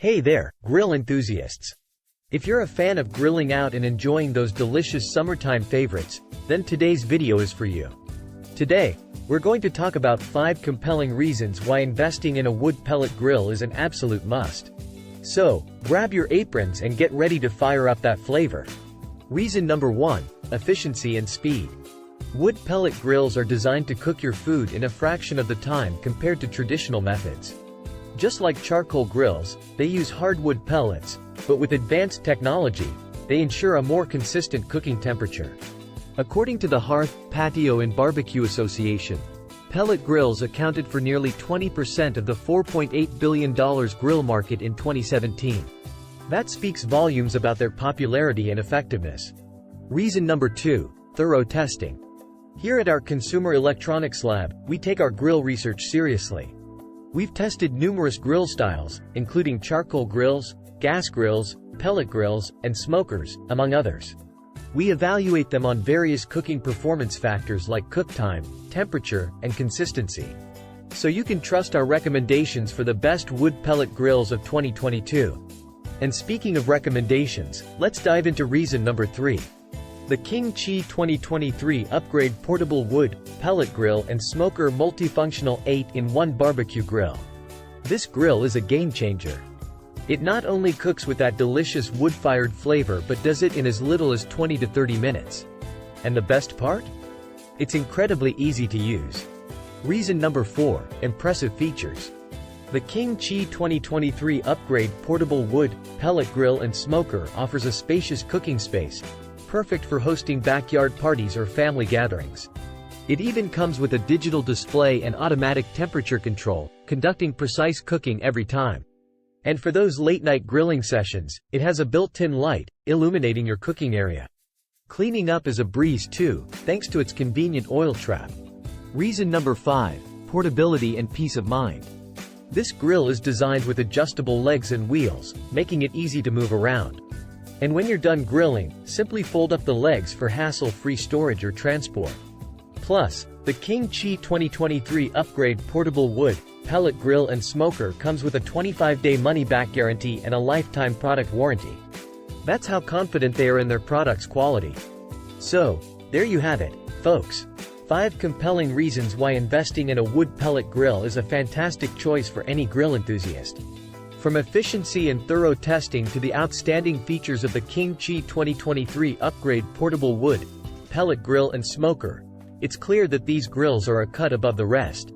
Hey there, grill enthusiasts! If you're a fan of grilling out and enjoying those delicious summertime favorites, then today's video is for you. Today, we're going to talk about 5 compelling reasons why investing in a wood pellet grill is an absolute must. So, grab your aprons and get ready to fire up that flavor. Reason number 1, efficiency and speed. Wood pellet grills are designed to cook your food in a fraction of the time compared to traditional methods. Just like charcoal grills, they use hardwood pellets, but with advanced technology, they ensure a more consistent cooking temperature. According to the Hearth, Patio and Barbecue Association, pellet grills accounted for nearly 20% of the $4.8 billion grill market in 2017. That speaks volumes about their popularity and effectiveness. Reason number 2, thorough testing. Here at our Consumer Electronics Lab, we take our grill research seriously. We've tested numerous grill styles, including charcoal grills, gas grills, pellet grills, and smokers, among others. We evaluate them on various cooking performance factors like cook time, temperature, and consistency. So you can trust our recommendations for the best wood pellet grills of 2022. And speaking of recommendations, let's dive into reason number 3. The KingChii 2023 Upgrade Portable Wood, Pellet Grill and Smoker Multifunctional 8-in-1 Barbecue Grill. This grill is a game-changer. It not only cooks with that delicious wood-fired flavor but does it in as little as 20 to 30 minutes. And the best part? It's incredibly easy to use. Reason number 4, impressive features. The KingChii 2023 Upgrade Portable Wood, Pellet Grill and Smoker offers a spacious cooking space, perfect for hosting backyard parties or family gatherings. It even comes with a digital display and automatic temperature control, conducting precise cooking every time. And for those late-night grilling sessions, it has a built-in light, illuminating your cooking area. Cleaning up is a breeze too, thanks to its convenient oil trap. Reason number 5, portability and peace of mind. This grill is designed with adjustable legs and wheels, making it easy to move around. And when you're done grilling, simply fold up the legs for hassle-free storage or transport. Plus, the KingChii 2023 Upgrade Portable Wood, Pellet Grill and Smoker comes with a 25-day money-back guarantee and a lifetime product warranty. That's how confident they are in their product's quality. So, there you have it, folks. 5 compelling reasons why investing in a wood pellet grill is a fantastic choice for any grill enthusiast. From efficiency and thorough testing to the outstanding features of the KingChii 2023 Upgrade Portable Wood, Pellet Grill and Smoker, it's clear that these grills are a cut above the rest.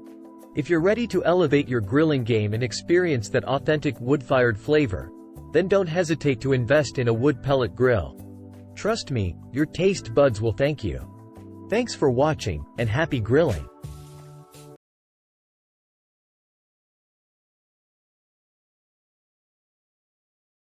If you're ready to elevate your grilling game and experience that authentic wood-fired flavor, then don't hesitate to invest in a wood pellet grill. Trust me, your taste buds will thank you. Thanks for watching, and happy grilling!